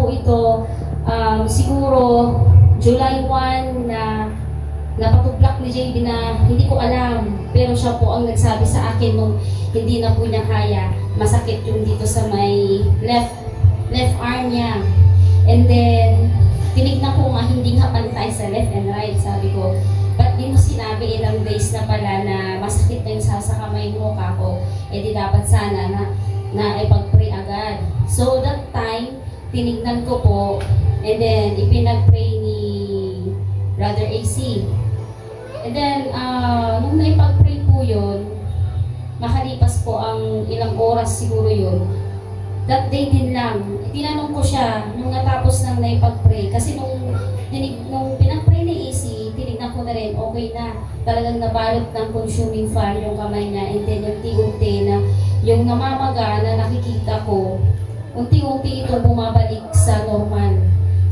po ito, siguro July 1 na napatublak ni JB na hindi ko alam. Pero siya po ang nagsabi sa akin nung hindi na po niya kaya. Masakit yung dito sa may left arm niya. And then, tinignan ko nga hindi nga pantay sa left and right. Sabi ko, ba't di mo sinabi ilang days na pala na masakit na yung sa kamay mo kako? Eh di dapat sana na ipag-pray agad. So that time, tinignan ko po, and then ipinag-pray ni Brother AC. And then, nung naipag-pray po yun, makalipas po ang ilang oras siguro yun, that day din lang, tinanong ko siya nung natapos nang naipag-pray. Kasi nung pinag-pray ni AC, tinignan ko na rin, okay na. Talagang nabalot ng consuming fire yung kamay niya. And then unti-unti na yung namamaga na nakikita ko, unti-unti ito bumabalik sa normal.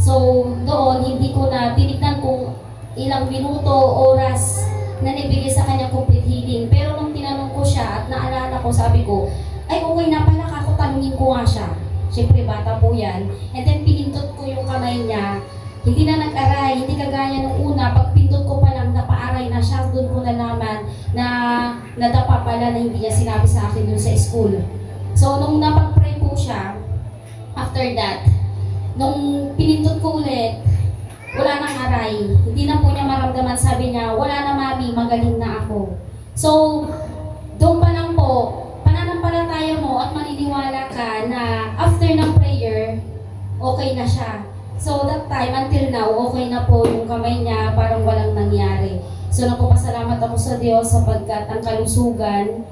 So doon, hindi ko na tinignan kung ilang minuto, oras na nibigay sa kanya complete healing. Pero nung tinanong ko siya at naalala ko, sabi ko, ay okay na pala ako, tanungin ko nga siya. Siyempre bata po yan. And then pinindot ko yung kamay niya. Hindi na nag-aray, hindi kagaya nung una. Pag pindot ko pa lang, napaaray na siya. Doon ko nalaman na nadapa pala na hindi niya sinabi sa akin dun sa school. So nung napag-pray po siya, after that, nung pinindot ko ulit, wala nang aray. Hindi na po niya maramdaman. Sabi niya, wala na mami, magaling na ako. So, doon pa lang po, pananampalataya mo at maniniwala ka na after ng prayer, okay na siya. So that time, until now, okay na po yung kamay niya, parang walang nangyari. So nagpapasalamat ako sa Diyos sapagkat ang kalusugan,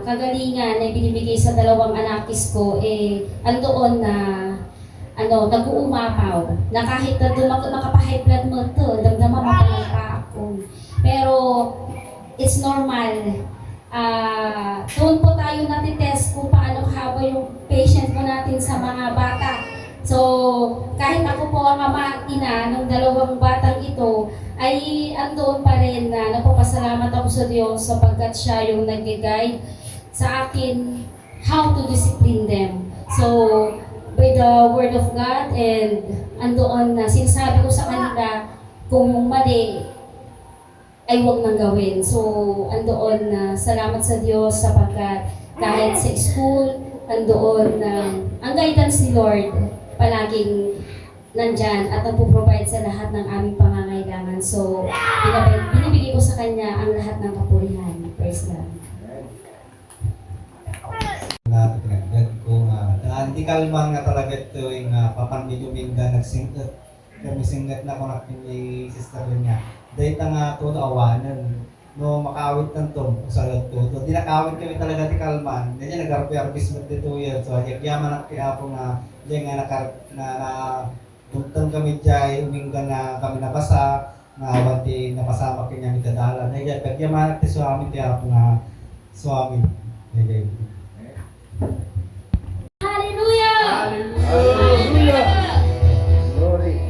kagalingan na binibigay sa dalawang anakis ko, andoon na nag-uumapaw. Na kahit na doon makapahigh blood mo to, damdaman mapalalpa ako. Pero, it's normal. Doon po tayo natitest kung paano haba yung patient mo natin sa mga bata. So, kahit ako po ang ina ng dalawang batang ito, ay andoon pa rin na napapasalamat ako sa Diyos sapagkat siya yung nag-guide sa akin how to discipline them. So, by the Word of God, and andoon na sinasabi ko sa kanila kung mali ay huwag nang gawin. So, andoon na salamat sa Diyos sapagkat kahit sa school, andoon na ang guidance ni Lord palaging nandyan at nagpo-provide sa lahat ng aming pangangailangan. So, binibigay ko sa Kanya ang lahat ng kapurihan. Praise God. Hindi kalmang nga talaga ito yung papandito minda nagsingat. Kami singat na kung ni sister niya. Dahil nga ito awanan. No makawit ng tom sa luto. Di nakawit kami talaga ti kalman. Ganyan nag-arbis mo dito yan. So yaman ang kaya po nga diyan nga tuntang kami dyan, umingga na kami nabasa, na awanti napasama kanya ni Kadala. Diyan pagyaman ti suami ti apo nga suami. Diyan. Hallelujah! Hallelujah! Glory!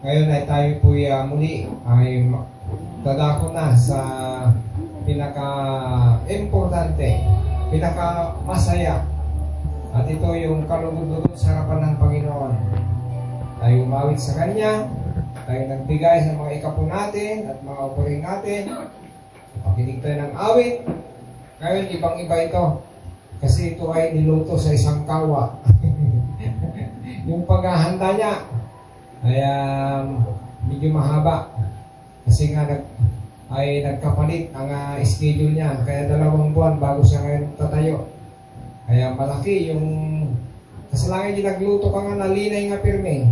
Ngayon ay tayo po muli ay dadako na sa pinaka-importante, pinaka-masaya. At ito yung kalugod-lugod sa harapan ng Panginoon. Tayo umawit sa Kanya, tayo nagbigay sa mga ikapo natin at mga offering natin. Pakinig tayo ng awit. Ngayon, ibang-iba ito. Kasi ito ay niluto sa isang kawa. Yung paghahanda niya ay medyo mahaba. Kasi nga nagkapalit ang schedule niya. Kaya 2 buwan bago siya ngayon tatayo. Kaya malaki yung kasalangin yung nagluto ka nga nalinay nga pirme.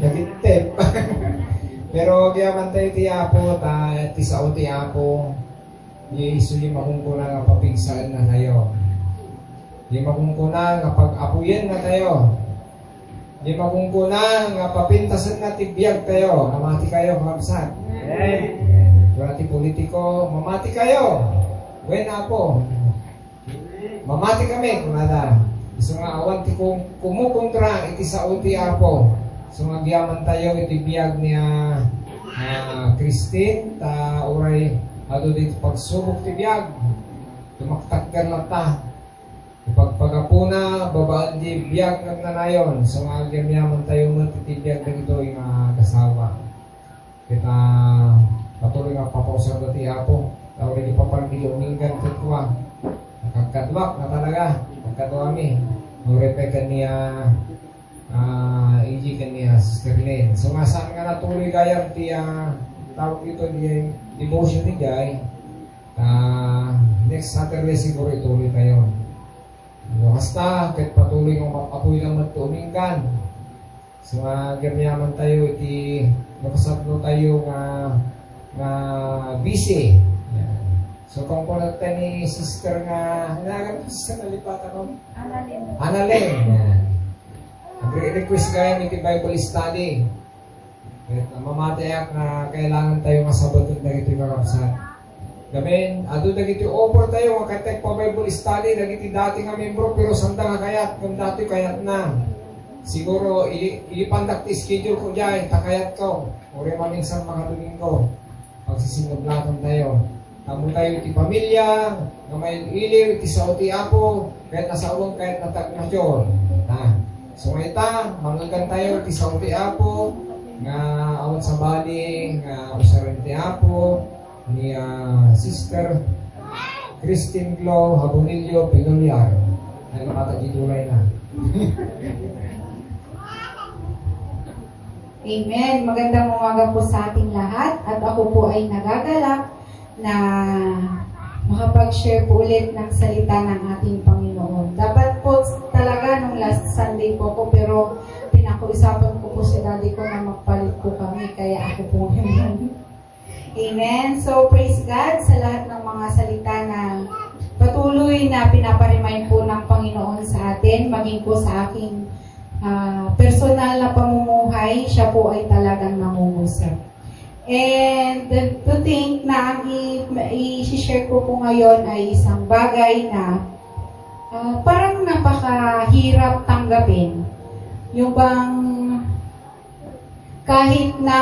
Nagitip. Pero kaya man tayo tiyapo, ti sa o tiyapo, iso yung makungkuna nga papigsan na tayo. Yung makungkuna nga pag-apuyan na tayo. Yung makungkuna nga papintasan na tibiyag tayo. Mamati kayo, kakabsat. Wala ti politiko, mamati kayo. Buena po. Mamati kami, kumada. Iso nga awan ti kumukontra iti sa o tiyapo. So magyaman tayo itibiyag niya Christine ta uray ado dito pagsubok tibiyag tumaktagkan lang ta ipagpagapuna babaan di biyag nagnanayon so magyaman tayo matitibiyag na ito yung kasawa kita patuloy nga papausap na tiyapo tawag rin ipapalbili uminggan kitwa nakagkadwak na talaga nagkadwami nurepekan niya Iji kaniya Sister Lynn. So nga saan nga natuloy gayang tawag ito di devotion ni Jai. Next Saturday siguro ituloy tayo. Basta kahit patuloy ng apoy lang magtumingan. So nga ganyaman tayo iti nakasablo tayo nga busy. Yan. So kung kunat tayo ni Sister nga hinagan sa nalipatan ko? Analin. Yan. Nag-request kayo ni Bible study. At mamatayak na kailangan tayo masabotod na ito yung kakapsat. Gamin, ado na ito offer tayo, makatek pa Bible study, nagiti dati nga membro, pero sanda nga kayat, kung dati kayat na. Siguro, ilipandak ti schedule ko dyan, takayat ko. Uri maminsan mga Domingo. Pagsisinublaton tayo. Tamo tayo iti pamilya, nga may iliw, iti sa uti apo, kahit nasa uwang, kahit natagmasyon. So ngayon, manggagan tayo ti sa uti apo, nga awat sa bali, nga usaran ti apo, ni Sister Christine Glo Habonillo Pinulyar. Nagmata di tulay na. Amen. Magandang umaga po sa ating lahat at ako po ay nagagalak na makapag-share po ulit ng salita ng ating Panginoon. Dapat po talaga nung last Sunday po ko pero pinakuusapan ko po si daddy ko na magpalit po kami kaya ako po naman. Amen. So praise God sa lahat ng mga salita na patuloy na pinaparemind po ng Panginoon sa atin, maging po sa aking personal na pamumuhay, siya po ay talagang nangungusap. And to think na ang i-share ko po ngayon ay isang bagay na parang napakahirap tanggapin. Yung bang kahit na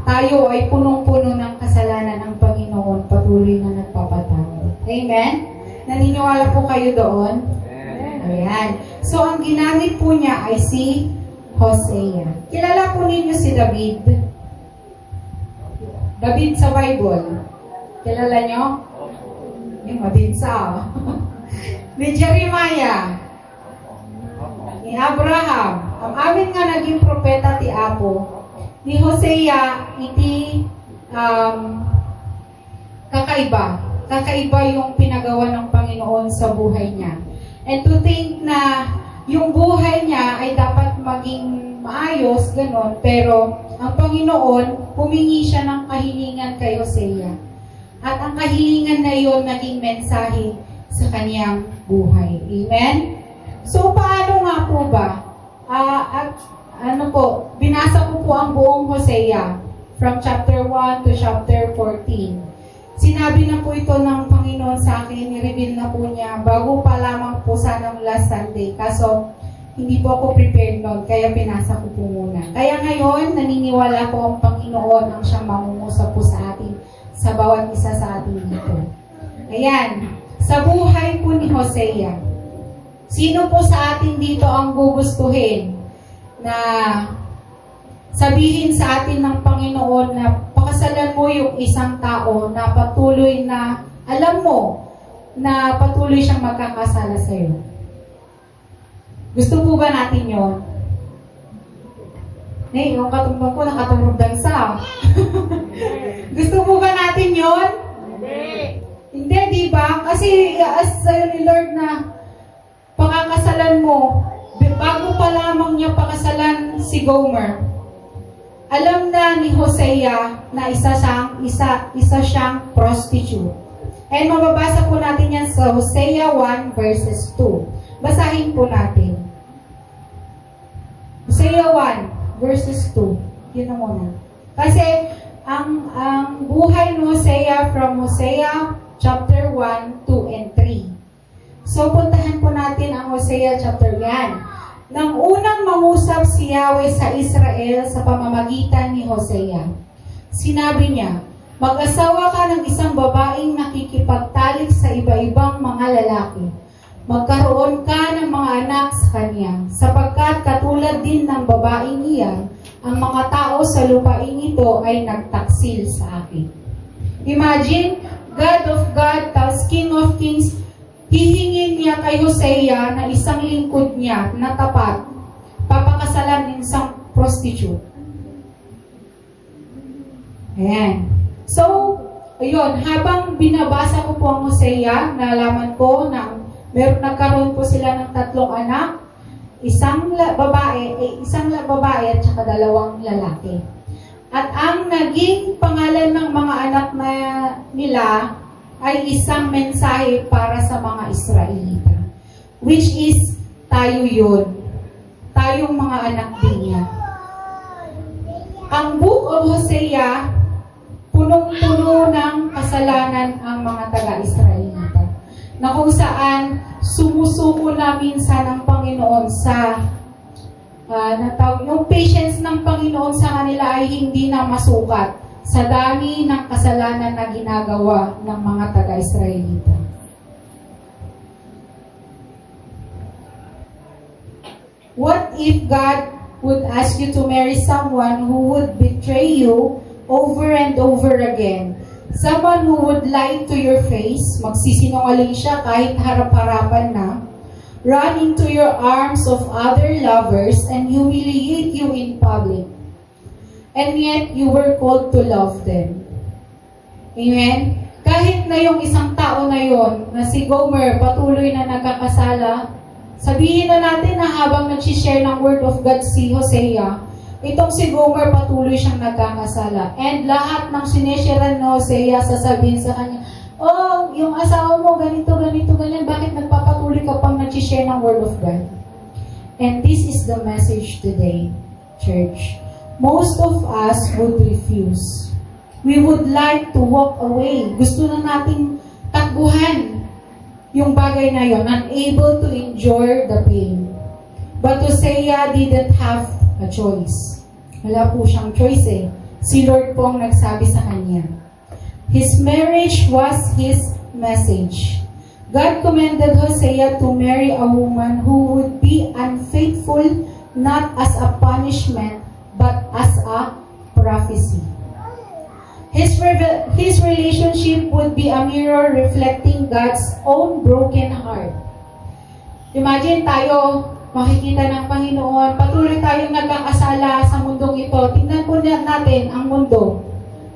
tayo ay punong-puno ng kasalanan ng Panginoon, patuloy na nagpapatawad. Amen? Naniniwala po kayo doon? Ayan. So, ang ginamit po niya ay si Hosea. Kilala po ninyo si David? David sa Bible. Kilala nyo? Yung mabinsa. Ni Jeremiah. Ni Abraham. Ang amin nga naging propeta ti Apo. Ni Hosea, iti kakaiba. Kakaiba yung pinagawa ng Panginoon sa buhay niya. And to think na yung buhay niya ay dapat maging maayos, ganon, pero ang Panginoon, humingi siya ng kahilingan kay Hosea. At ang kahilingan na iyon naging mensahe sa kaniyang buhay. Amen? So, paano nga po ba? Binasa ko po ang buong Hosea from chapter 1 to chapter 14. Sinabi na po ito ng Panginoon sa akin, ni-reveal na po niya bago pa lamang po sanang last Sunday. Kaso, Hindi po ako prepared noon, kaya pinasa ko po muna. Kaya ngayon, naniniwala po ang Panginoon ang siyang mangungusap po sa atin, sa bawat isa sa atin dito. Ayan, sa buhay po ni Hosea, sino po sa atin dito ang gugustuhin na sabihin sa atin ng Panginoon na pakasalan mo yung isang tao na patuloy na, alam mo, na patuloy siyang magkakasala sa iyo? Gusto po ba natin yun? Yung katumbang ko nakatulog dansa. Gusto po ba natin yun? Hindi, di ba? Kasi as sa'yo ni Lord na pakakasalan mo, bago pa lamang niya pakasalan si Gomer, alam na ni Hosea na isa siyang prostitute. And mababasa po natin yan sa Hosea 1 verses 2. Basahin po natin. Hosea 1 verses 2. Yun na muna. Kasi ang buhay ni Hosea from Hosea chapter 1, 2, and 3. So puntahan po natin ang Hosea chapter 1. Nang unang mangusap si Yahweh sa Israel sa pamamagitan ni Hosea, sinabi niya, mag-asawa ka ng isang babaeng nakikipagtalik sa iba-ibang mga lalaki. Magkaroon ka ng mga anak sa kanya, sapagkat katulad din ng babaeng iyan, ang mga tao sa lupain ito ay nagtaksil sa akin. Imagine, God of God, tapos King of Kings, hihingin niya kay Hosea na isang lingkod niya na tapat, papakasalan ng isang prostitute. Ayan. So, ayun, habang binabasa ko po ang Hosea, nalaman ko na nagkaroon po sila ng 3 anak, isang babae at saka 2 lalaki. At ang naging pangalan ng mga anak na nila ay isang mensahe para sa mga Israelita, which is tayo yun. Tayong mga anak din niya. Ang Book of Hosea, punong-puno ng kasalanan ang mga taga-Israelita, na kung saan sumusuko na minsan ang Panginoon sa yung patience ng Panginoon sa kanila ay hindi na masukat sa dami ng kasalanan na ginagawa ng mga taga-Israelita. What if God would ask you to marry someone who would betray you over and over again? Someone who would lie to your face, magsisinungaling siya kahit harap-harapan na, run into your arms of other lovers and humiliate you in public. And yet, you were called to love them. Amen? Kahit na yung isang tao na yon, na si Gomer, patuloy na nagkakasala, sabihin na natin na habang nag-share ng Word of God si Hosea, itong si Gomer patuloy siyang nagkakasala. And lahat ng sinesharean ni Hosea, sasabihin sa kanya, oh, yung asawa mo, ganito, ganyan, bakit nagpapatuloy ka pang nag-share ng Word of God? And this is the message today, church. Most of us would refuse. We would like to walk away. Gusto na nating takbuhan yung bagay na yon, unable to endure the pain. But Hosea didn't have a choice. Wala po siyang choice eh. Si Lord po ang nagsabi sa kanya. His marriage was his message. God commanded Hosea to marry a woman who would be unfaithful not as a punishment but as a prophecy. His relationship would be a mirror reflecting God's own broken heart. Imagine tayo, makikita ng Panginoon, patuloy tayong nagkakasala sa mundong ito. Tingnan po natin ang mundo.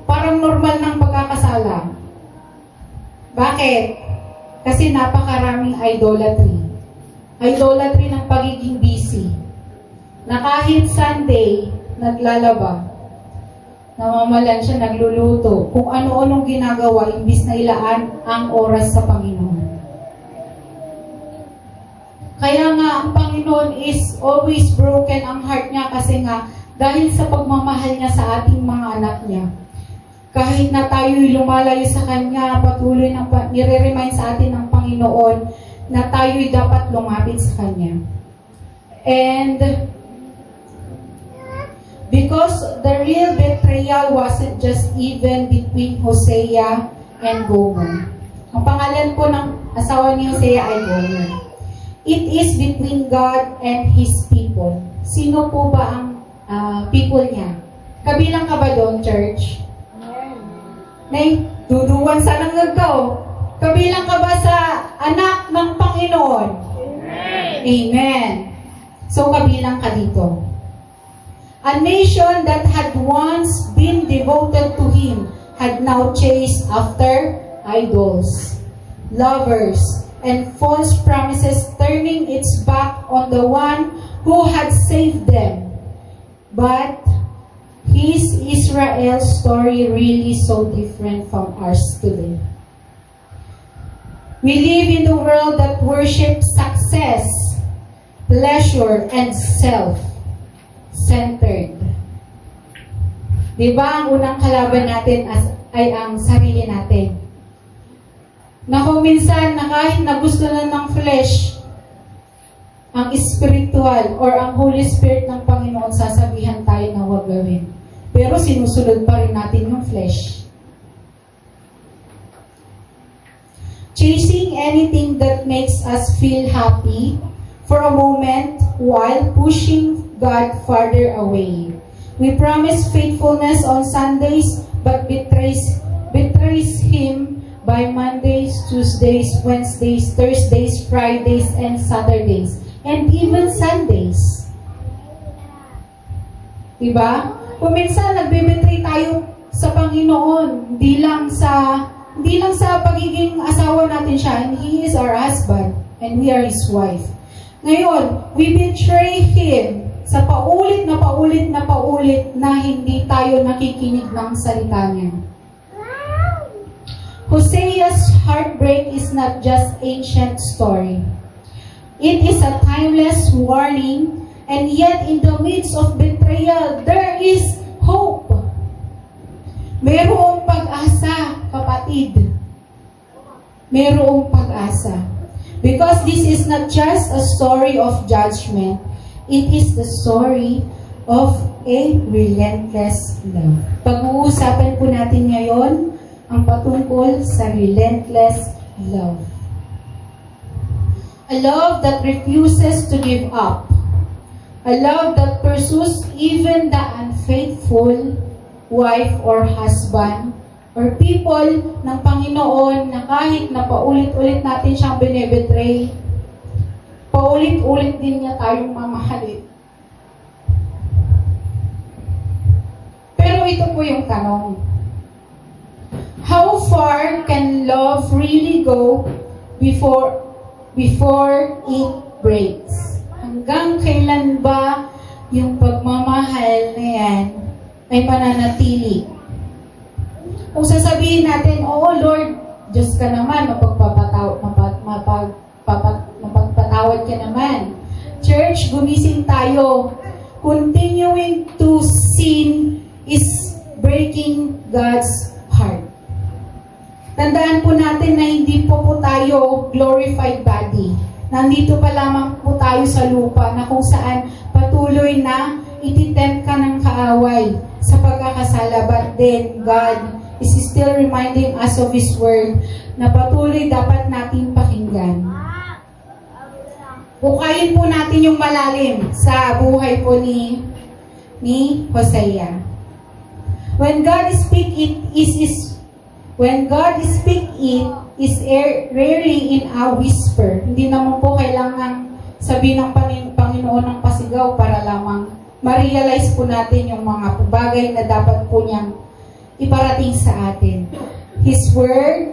Parang normal ng pagkakasala. Bakit? Kasi napakaraming idolatry. Idolatry ng pagiging busy. Na kahit Sunday, naglalaba. Namamalan siya, nagluluto. Kung ano-anong ginagawa, imbis na ilaan ang oras sa Panginoon. Kaya nga, ang Panginoon is always broken ang heart niya kasi nga, dahil sa pagmamahal niya sa ating mga anak niya. Kahit na tayo'y lumalayo sa Kanya, patuloy na nire-remind sa atin ng Panginoon na tayo'y dapat lumapit sa Kanya. And because the real betrayal wasn't just even between Hosea and Gomer. Ang pangalan po ng asawa ni Hosea ay Gomer. It is between God and His people. Sino po ba ang people niya? Kabilang ka ba doon, church? Nay, duduwan sa nangagaw. Kabilang ka ba sa anak ng Panginoon? Amen. So, kabilang ka dito. A nation that had once been devoted to Him had now chased after idols, lovers, and false promises, turning its back on the one who had saved them. But is Israel's story really so different from ours today? We live in the world that worships success, pleasure, and self-centered. Diba, ang unang kalaban natin ay ang sarili natin. Na kung minsan na kahit na gusto na ng flesh, ang spiritual or ang Holy Spirit ng Panginoon, sasabihan tayo na huwag gawin. Pero sinusunod pa rin natin yung flesh. Chasing anything that makes us feel happy for a moment while pushing God farther away. We promise faithfulness on Sundays but betrays Him by Mondays, Tuesdays, Wednesdays, Thursdays, Fridays, and Saturdays, and even Sundays. Diba? Kung minsan nagbibetray tayo sa Panginoon, hindi lang sa pagiging asawa natin siya, and He is our husband, and we are His wife. Ngayon, we betray Him sa paulit na hindi tayo nakikinig ng salita niya. Hosea's heartbreak is not just ancient story. It is a timeless warning, and yet in the midst of betrayal, there is hope. Mayroong pag-asa, kapatid. Mayroong pag-asa. Because this is not just a story of judgment, it is the story of a relentless love. Pag-uusapan po natin ngayon ang patungkol sa relentless love. A love that refuses to give up. A love that pursues even the unfaithful wife or husband or people ng Panginoon na kahit na paulit-ulit natin siyang binebetray, paulit-ulit din niya tayong mamahalin. Pero ito po yung tanong. How far can love really go before it breaks? Hanggang kailan ba yung pagmamahal na yan ay mananatili? Kung sasabihin natin, oo Lord, Diyos ka naman, mapagpatawad ka naman. Church, gumising tayo. Continuing to sin is breaking God's heart. Tandaan po natin na hindi po tayo glorified body. Nandito pa lamang po tayo sa lupa na kung saan patuloy na ititempt ka ng kaaway sa pagkakasala. But then, God is still reminding us of His Word na patuloy dapat natin pakinggan. Bukayin po natin yung malalim sa buhay po ni Hosea. When God speak it is rarely in a whisper. Hindi naman po kailangan sabihin ng Panginoon ng pasigaw para lamang ma-realize po natin yung mga bagay na dapat po niyang iparating sa atin. His words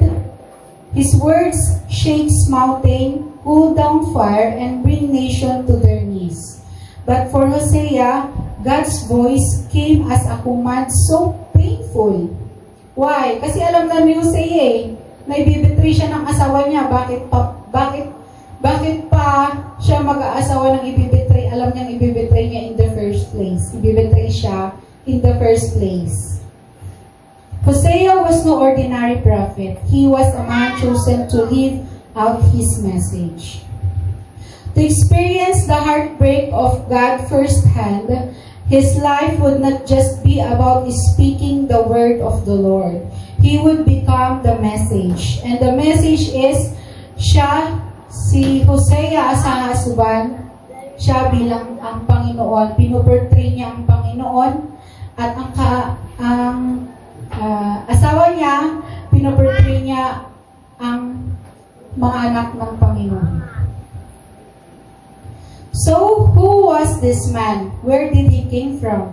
shakes mountain, cool down fire, and bring nation to their knees. But for Hosea, God's voice came as a command so painful. Why? Kasi alam na ni Hosea na ibibetray siya ng asawa niya. Bakit pa siya mag-aasawa ng ibibetray? Alam niyang ibibetray niya in the first place. Ibibetray siya in the first place. Hosea was no ordinary prophet. He was a man chosen to live out his message. To experience the heartbreak of God firsthand, his life would not just be about speaking the word of the Lord. He would become the message. And the message is, si Hosea sa hasuban, siya bilang ang Panginoon. Pinuportray niya ang Panginoon at ang asawa niya, pinuportray niya ang mga anak ng Panginoon. So, who was this man? Where did he came from?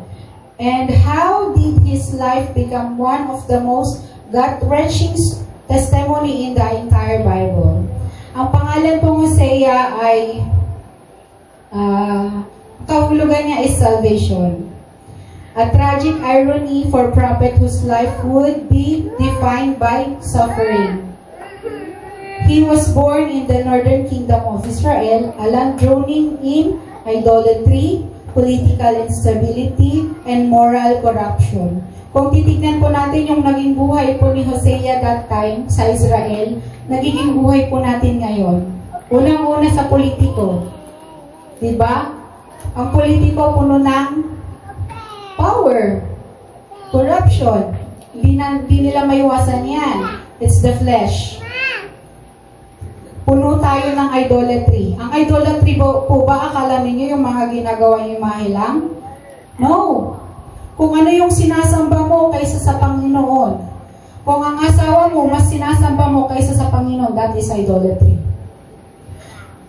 And how did his life become one of the most gut-wrenching testimony in the entire Bible? Ang pangalan pong Hosea ay kahulugan niya is salvation. A tragic irony for a prophet whose life would be defined by suffering. He was born in the northern kingdom of Israel, a land drowning in idolatry, political instability, and moral corruption. Kung titignan po natin yung naging buhay po ni Hosea that time sa Israel, nagiging buhay po natin ngayon. Unang-una sa politiko. Diba? Ang politiko puno ng power, corruption. Hindi nila maiwasan yan. It's the flesh. Puno tayo ng idolatry. Ang idolatry po ba, akala ninyo yung mga ginagawa niyo mga hilang? No. Kung ano yung sinasamba mo kaysa sa Panginoon. Kung ang asawa mo, mas sinasamba mo kaysa sa Panginoon, that is idolatry.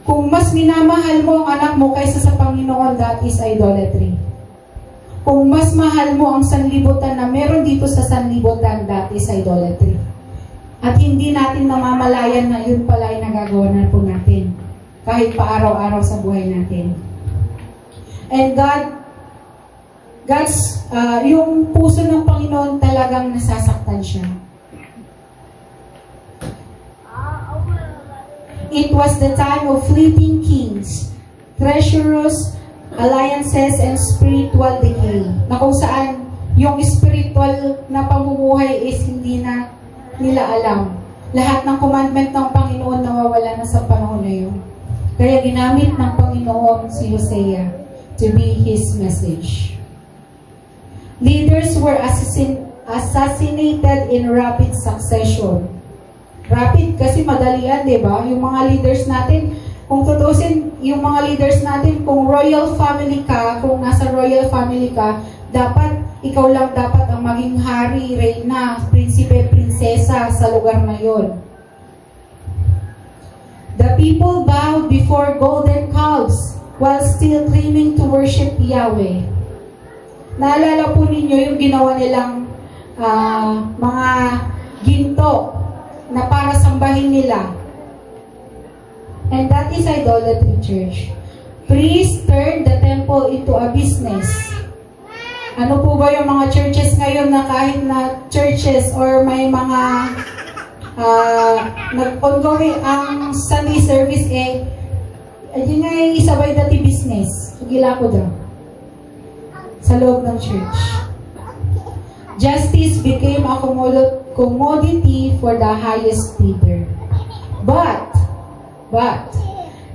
Kung mas minamahal mo ang anak mo kaysa sa Panginoon, that is idolatry. Kung mas mahal mo ang sanlibutan na meron dito sa sanlibutan, that is idolatry. At hindi natin namamalayan na yun pala ay nagagawa na po natin. Kahit pa araw-araw sa buhay natin. And yung puso ng Panginoon talagang nasasaktan siya. It was the time of fleeting kings, treacherous alliances, and spiritual decay. Na kung saan yung spiritual na pamumuhay is hindi na nila alam. Lahat ng commandment ng Panginoon nawawala na sa panahon na yun. Kaya ginamit ng Panginoon si Hosea to be his message. Leaders were assassinated in rapid succession. Rapid kasi madalian, di ba? Yung mga leaders natin, kung tutusin, yung mga leaders natin, kung royal family ka, kung nasa royal family ka, dapat ikaw lang dapat ang maging hari, reyna, prinsipe, prinsesa sa lugar na yon. The people bowed before golden calves while still claiming to worship Yahweh. Naalala po ninyo yung ginawa nilang mga ginto na para sambahin nila. And that is idolatry, church. Priests turned the temple into a business. Ano po ba yung mga churches ngayon na kahit na churches or may mga nag-ongoing ang Sunday service yun nga yung isabay dati business. Gila ko daw. Sa loob ng church. Justice became a commodity for the highest bidder. But,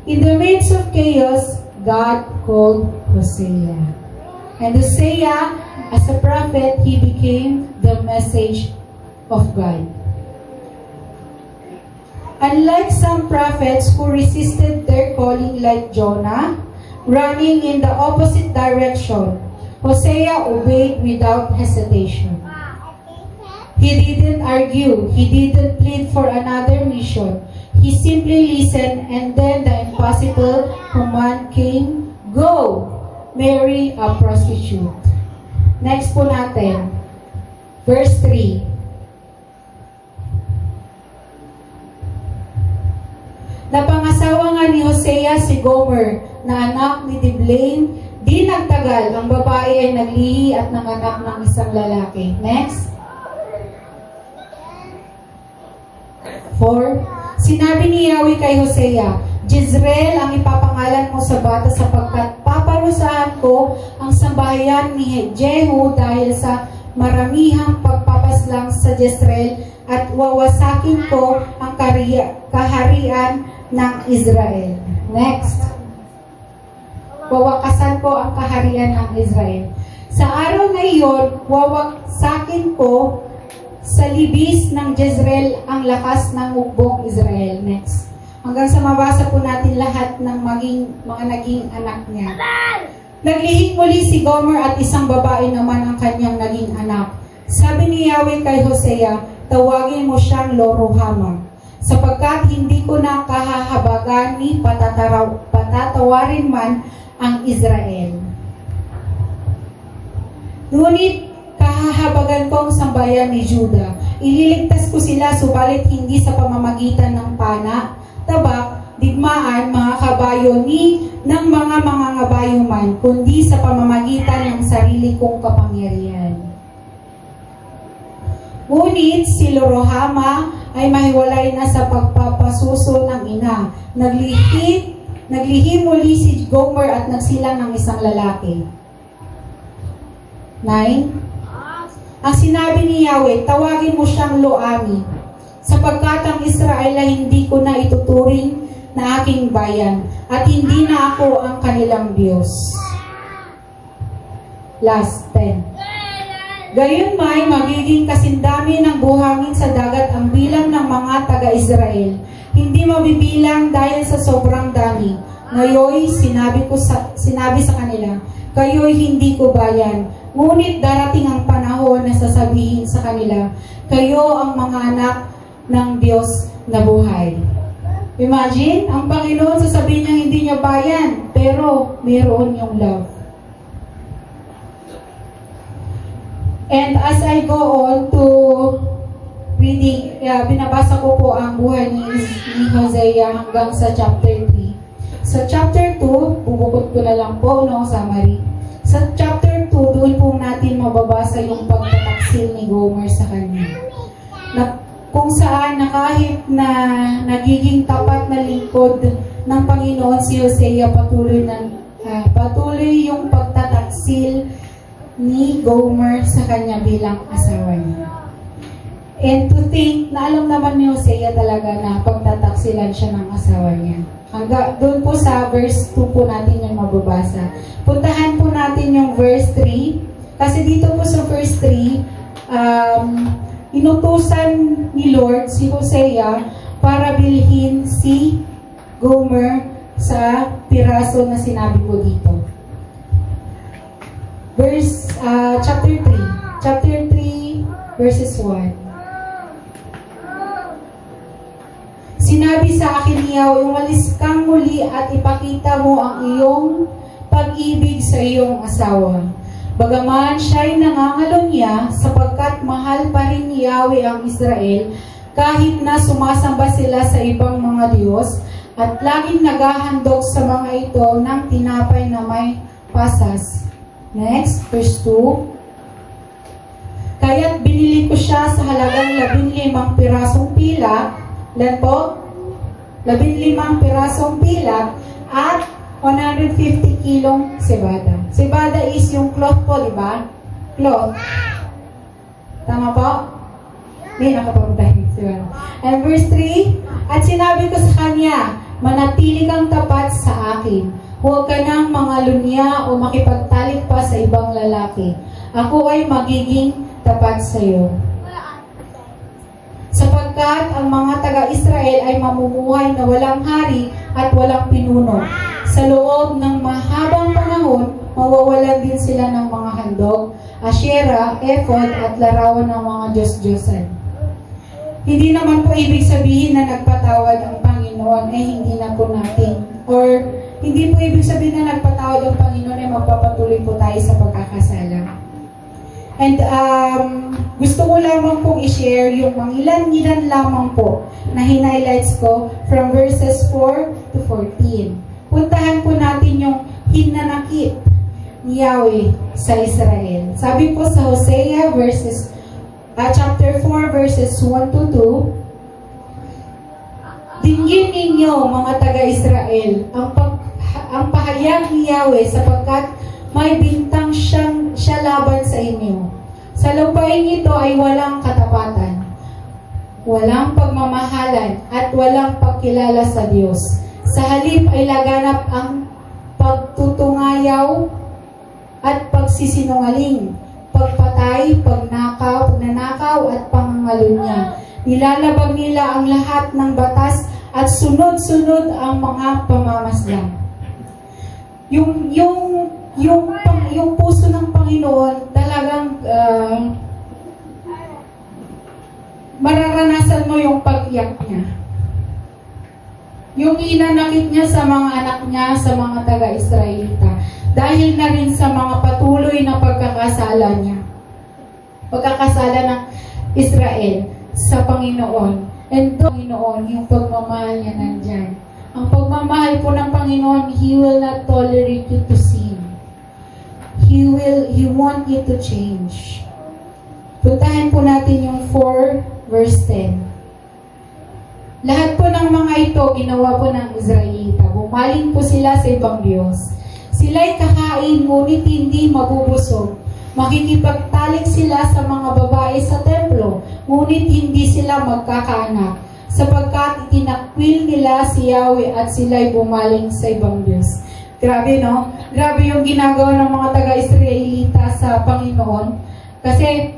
in the midst of chaos, God called Hosea. And Hosea, as a prophet, he became the message of God. Unlike some prophets who resisted their calling like Jonah, running in the opposite direction, Hosea obeyed without hesitation. He didn't argue. He didn't plead for another mission. He simply listened, and then the impossible command came, "Go, marry a prostitute." Next po natin, verse 3. Napangasawa nga ni Hosea si Gomer, na anak ni Diblaim. Di nagtagal, ang babae ay naglihi at nanganak ng isang lalaki. Next. 4. Sinabi ni Yahweh kay Hosea, Jezreel ang ipapangalan mo sa bata sapagkat paparusahan ko ang sambahayan ni Jehu dahil sa maramihang pagpapaslang sa Jezreel at wawasakin ko ang kaharian ng Israel. Next. wawakasan ko ang kaharian ng Israel. Sa araw na iyon, wawaksakin ko sa libis ng Jezreel ang lakas ng mukbong Israel. Next. Hanggang sa mabasa po natin lahat ng mga naging anak niya. Naglihim muli si Gomer at isang babae naman ang kanyang naging anak. Sabi ni Yahweh kay Hosea, tawagin mo siyang Lo-ruhama, sapagkat hindi ko na kahahabagan ni patatawarin man ang Israel. Ngunit kahahabagan ko ang sambayan ni Juda. Ililigtas ko sila, subalit hindi sa pamamagitan ng pana, tabak, digmaan, mga kabayo ng mga kabayo man, kundi sa pamamagitan ng sarili kong kapangyarihan. Ngunit si Lo-ruhama ay mahiwalay na sa pagpapasuso ng ina. Naglihim muli si Gomer at nagsilang ng isang lalaki. 9. Ang sinabi ni Yahweh, tawagin mo siyang Lo-ami, sapagkat ang Israel ay hindi ko na ituturing na aking bayan, at hindi na ako ang kanilang Diyos. Last 10. Gayon may magiging kasindami ng buhangin sa dagat ang bilang ng mga taga-Israel. Hindi mabibilang dahil sa sobrang dami. Ngayon, sinabi sa kanila, kayo'y hindi ko bayan. Ngunit darating ang panahon na sasabihin sa kanila, kayo ang mga anak ng Diyos na buhay. Imagine, ang Panginoon sasabihin niya hindi niya bayan, pero mayroon yung love. And as I go on to reading, binabasa ko po ang buhay ni Hosea hanggang sa chapter 3. Sa chapter 2, bubukod ko na lang po, summary. Sa chapter 2, doon po natin mababasa yung pagtataksil ni Gomer sa kanya. Kung saan na kahit na nagiging tapat na lingkod ng Panginoon si Hosea, patuloy yung pagtataksil ni Gomer sa kanya bilang asawa niya. And to think na alam naman ni Hosea talaga na pagtataksilan siya ng asawa niya. Doon po sa verse 2 po natin yung mababasa. Puntahan po natin yung verse 3. Kasi dito po sa verse 3, inutusan ni Lord si Hosea para bilhin si Gomer sa piraso na sinabi ko dito. Chapter 3, verses 1. Sinabi sa akin niya, umalis kang muli at ipakita mo ang iyong pag-ibig sa iyong asawa. Bagaman siya'y nangangalon niya, sapagkat mahal pa rin ni Yahweh ang Israel, kahit na sumasamba sila sa ibang mga Diyos, at laging naghahandog sa mga ito ng tinapay na may pasas. Next, verse 2. Kaya't binili ko siya sa halagang 15 pirasong pilak. Lan po? 15 pirasong pilak at 150 kilong cebada. Cebada is yung cloth po, di ba? Cloth. Tama po? May nakapapuntahin. And verse 3, at sinabi ko sa kanya, manatili kang tapat sa akin. Huwag ka nang mangalunya o makipagtalik pa sa ibang lalaki. Ako ay magiging tapat sa iyo. Sapagkat ang mga taga-Israel ay mamumuhay na walang hari at walang pinuno. Sa loob ng mahabang panahon, mawawalan din sila ng mga handog, asyera, ephod at larawan ng mga Diyos-Diyosan. Hindi naman po ibig sabihin na nagpatawad ang Panginoon ay hindi na po natin, or hindi po ibig sabihin na nagpatawad ang Panginoon ay magpapatuloy po tayo sa pagkakasala. And gusto ko lamang pong i-share yung mga ilan lamang po na hinighlights ko from verses 4 to 14. Puntahan po natin yung hinanakit ni Yahweh sa Israel. Sabi po sa Hosea chapter 4 verses 1 to 2, dinggin ninyo mga taga-Israel ang pahayag ni Yahweh sapagkat may bintang siya laban sa inyo. Sa lupain ito ay walang katapatan, walang pagmamahalan, at walang pagkilala sa Diyos. Sa halip ay laganap ang pagtutungan paghumayaw, at pagsisinungaling, pagpatay, pagnanakaw at pangangalunya. Nilalabag nila ang lahat ng batas at sunod-sunod ang mga pamamasdan. Yung puso ng Panginoon talagang mararanasan mo yung pag-iyak niya. Yung inanakit niya sa mga anak niya, sa mga taga-Israelita. Dahil na rin sa mga patuloy na pagkakasala niya. Pagkakasala ng Israel sa Panginoon. And Panginoon, yung pagmamahal niya nandyan. Ang pagmamahal po ng Panginoon, He will not tolerate you to sin. He want you to change. Puntahan po natin yung 4 verse 10. Lahat po ng mga ito, ginawa po ng Israelita. Bumaling po sila sa ibang Diyos. Sila'y kakain, ngunit hindi mabubusog. Makikipagtalik sila sa mga babae sa templo, ngunit hindi sila magkakaanak, sapagkat itinakwil nila si Yahweh at sila'y bumaling sa ibang Diyos. Grabe, no? Grabe yung ginagawa ng mga taga-Israelita sa Panginoon. Kasi,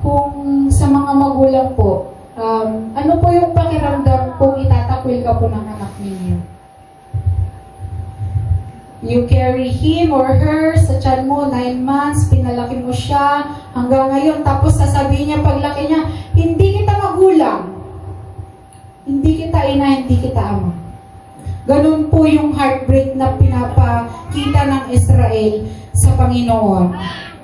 kung sa mga magulang po, ano po yung pakiramdam kung itatakwil ka po ng anak ninyo? You carry him or her sa tiyan mo, 9 months, pinalaki mo siya, hanggang ngayon, tapos sasabihin niya paglaki niya, hindi kita magulang, hindi kita ina, hindi kita ama. Ganun po yung heartbreak na pinapakita ng Israel sa Panginoon.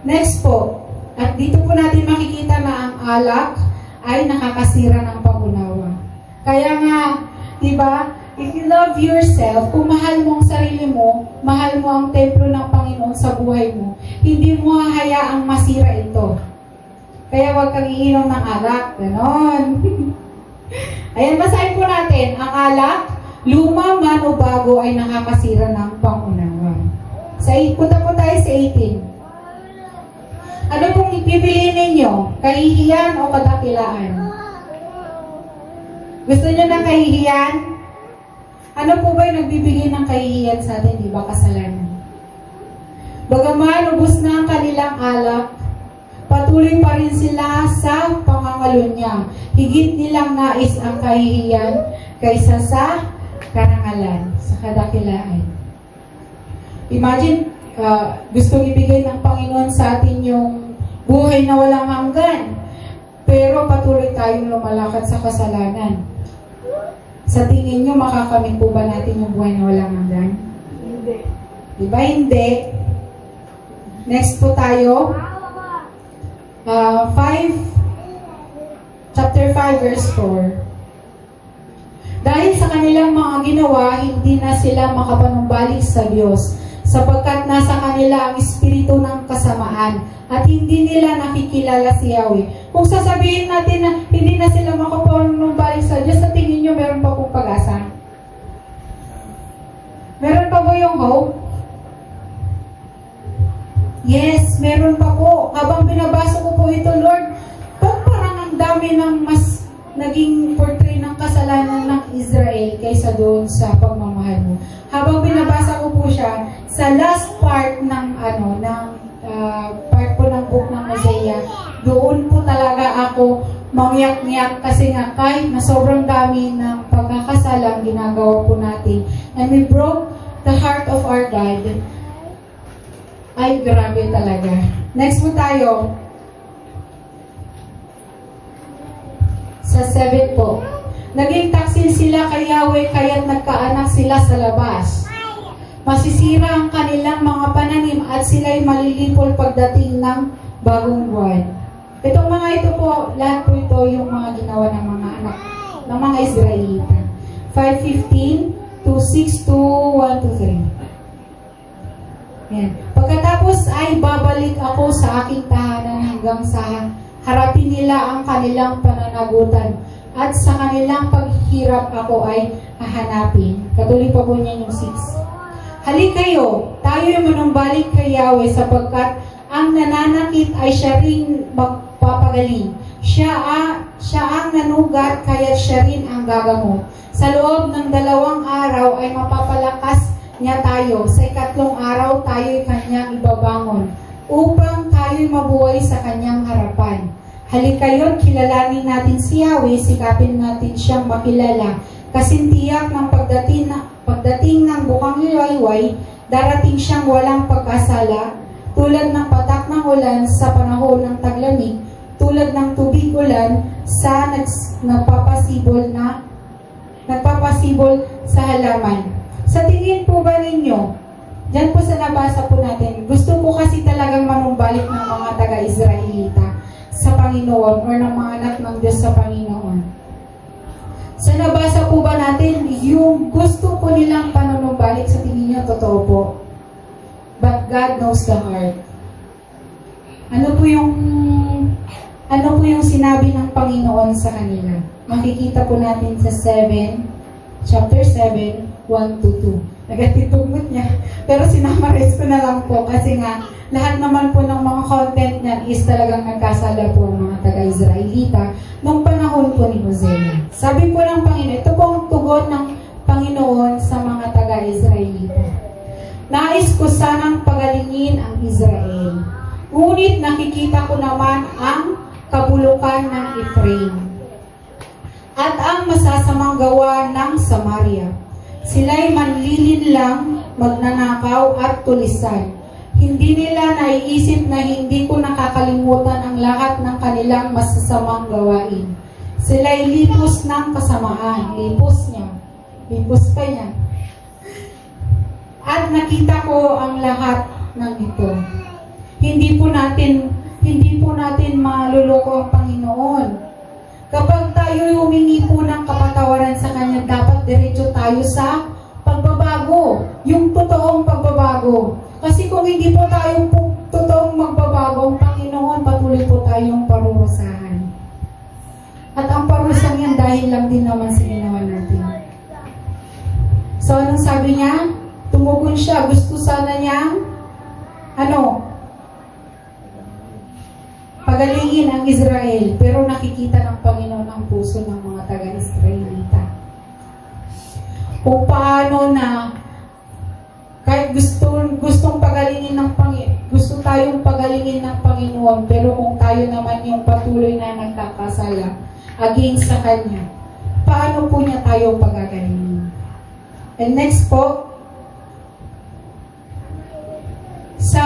Next po, at dito po natin makikita na ang alak ay nakakasira ng pangunawa. Kaya nga, di ba, if you love yourself, kung mahal mo ang sarili mo, mahal mo ang templo ng Panginoon sa buhay mo, hindi mo hahayaang masira ito. Kaya huwag kang iinom ng alak. Ganon. Ayan, basahin po natin. Ang alak, luma man o bago, ay nakakasira ng pangunawa. Punta po tayo sa 18. Ano pong ipipiliin ninyo? Kahihiyan o kadakilaan? Gusto nyo ng kahihiyan? Ano po ba yung nagbibigay ng kahihiyan sa atin? Di ba kasalanan? Bagaman ubos na ang kanilang alak, patuloy pa rin sila sa pangangalunya. Higit nilang nais ang kahihiyan kaysa sa karangalan, sa kadakilaan. Imagine, gustong ibigay ng Panginoon sa atin yung buhay na walang hanggan. Pero patuloy tayong lumalakad sa kasalanan. Sa tingin nyo, makakamit po ba natin yung buhay na walang hanggan? Hindi. Diba hindi? Next po tayo. Chapter 5, verse 4. Dahil sa kanilang mga ginawa, hindi na sila makapanumbalik sa Diyos, sapagkat nasa kanila ang espiritu ng kasamaan at hindi nila nakikilala si Yahweh. Kung sasabihin natin na hindi na sila makapanumbalik sa Diyos, sa tingin nyo meron pa pong pag-asa? Meron pa po yung hope? Yes, meron pa po. Habang binabasa ko po ito, Lord, parang ang dami ng mas naging portray ng kasalanan ng Israel kaysa doon sa pagmamahal mo. Habang binabasa ko po siya, sa last part ng part po ng book ng Hosea, doon po talaga ako mangyak-ngyak kasi nga kahit na sobrang dami ng pagkakasalang ginagawa po natin and we broke the heart of our God. Ay, grabe talaga. Next po tayo. Sa 7 po. Naging taksil sila kay Yahweh kaya't nagkaanak sila sa labas. Masisira ang kanilang mga pananim at sila'y malilipol pagdating ng bagong buwan. Itong mga ito po, lahat po ito yung mga ginawa ng mga anak, ng mga Israelita. 5:15 to 6:1-3. Yan. Pagkatapos ay babalik ako sa aking tahanan hanggang sa harapin nila ang kanilang pananagutan at sa kanilang paghihirap ako ay hahanapin. Katuloy pa po niya yung 6. Halik kayo, tayo yung manumbalik kay Yahweh sapagkat ang nananakit ay siya rin magpapagaling. Siya ang nanugat kaya siya rin ang gagamot. Sa loob ng 2 araw ay mapapalakas niya tayo. Sa ikatlong araw, tayo'y kanyang ibabangon upang tayo'y mabuhay sa kanyang harapan. Halikayon, kilalanin natin si Yahweh, sikapin natin siyang makilala. Kasi tiyak ng pagdating ng bukang liwayway, darating siyang walang pagkasala, tulad ng patak ng ulan sa panahon ng taglamig, tulad ng tubig ulan sa nagpapasibol sa halaman. Sa tingin po ba ninyo, dyan po sa nabasa po natin, gusto po kasi talagang manumbalik ng mga taga-Israelita sa Panginoon or ng mga anak ng Diyos sa Panginoon. Sa nabasa po ba natin, yung gusto po nilang panunumbalik, sa tingin nyo, totoo po. But God knows the heart. Ano po yung sinabi ng Panginoon sa kanila? Makikita po natin sa chapter 7, 1-2. Nagatitugod niya. Pero sinamarize ko na lang po kasi nga lahat naman po ng mga content niyan is talagang nagkasala po ang mga taga-Israelita nung panahon po ni Hosea. Sabi po ng Panginoon, ito po ang tugon ng Panginoon sa mga taga-Israelita. Nais ko sanang pagalingin ang Israel. Ngunit nakikita ko naman ang kabulukan ng Ephraim at ang masasamang gawa ng Samaria. Sila'y manlilinlang, magnanakaw at tulisan. Hindi nila naiisip na hindi ko nakakalimutan ang lahat ng kanilang masasamang gawain. Sila'y lipos ng kasamaan. Lipos niya. Lipos pa niya. At nakita ko ang lahat ng ito. Hindi po natin maluloko ang Panginoon. Kapag tayo humingi po ng kapatawaran sa Kanya, dapat diretso tayo sa pagbabago. Yung totoong pagbabago. Kasi kung hindi po tayo totoong magbabago, ang Panginoon, patuloy po tayong parurusahan. At ang parusang yan dahil lang din naman sa ginawa natin. So, anong sabi niya? Tumugon siya. Gusto sana niyang pagalingin ang Israel, pero nakikita ng Panginoon ang puso ng mga taga-Israelita. Kung paano na kahit gustong pagalingin ng Panginoon, gusto tayong pagalingin ng Panginoon, pero kung tayo naman yung patuloy na nagkakasala against sa Kanya, paano po niya tayo pagagalingin? And next po, sa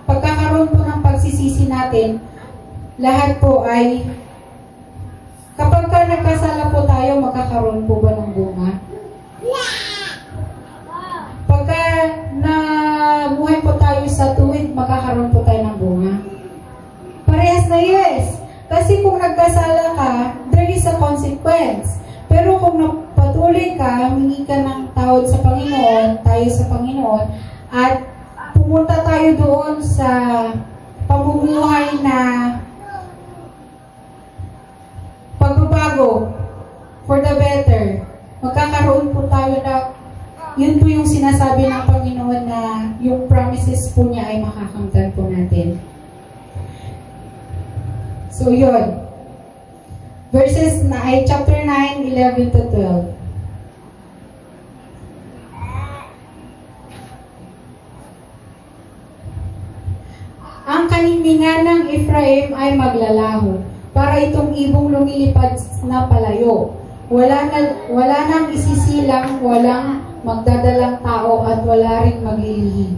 pagkakaroon po ng pagsisisi natin, lahat po ay, kapag nagkasala po tayo, magkakaroon po ba ng bunga? Pagka nabuhay po tayo sa tuwid, magkakaroon po tayo ng bunga? Parehas na yes. Kasi kung nagkasala ka, there is a consequence. Pero kung patuloy ka, humingi ka ng tawad sa Panginoon, tayo sa Panginoon, at pumunta tayo doon sa pamumuhay na pagbabago for the better. Magkakaroon po tayo na, yun po yung sinasabi ng Panginoon na yung promises po niya ay makakamtan po natin. So yun. Verses chapter 9, 11-12. Ang kaningningan ng Ephraim ay maglalaho, para itong ibong lumilipad na palayo. Wala nang isisilang, walang magdadalang tao at wala ring maglilihi.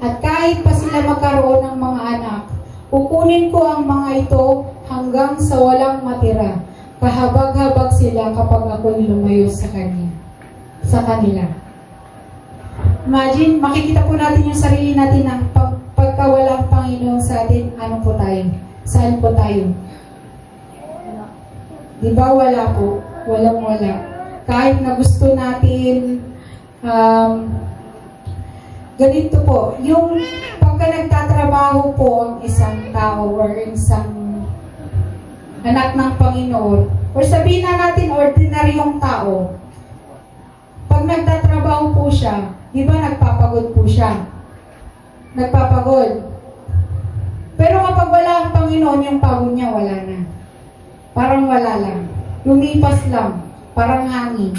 At kahit pa sila magkaroon ng mga anak, kukunin ko ang mga ito hanggang sa walang matira. Kahabag-habag sila kapag ako'y lumayo sa kanila. Imagine, makikita po natin yung sarili natin ng pagka walang Panginoon sa atin, ano po tayo? Saan po tayo? Diba wala po? Walang-wala. Kahit na gusto natin, ganito po, yung pagka nagtatrabaho po ang isang tao or isang anak ng Panginoon, or sabihin na natin ordinaryong tao, pag nagtatrabaho po siya, di ba nagpapagod po siya? Nagpapagod. Pero kapag wala ang Panginoon, yung pagod niya wala na. Parang wala lang. Lumipas lang. Parang hangin.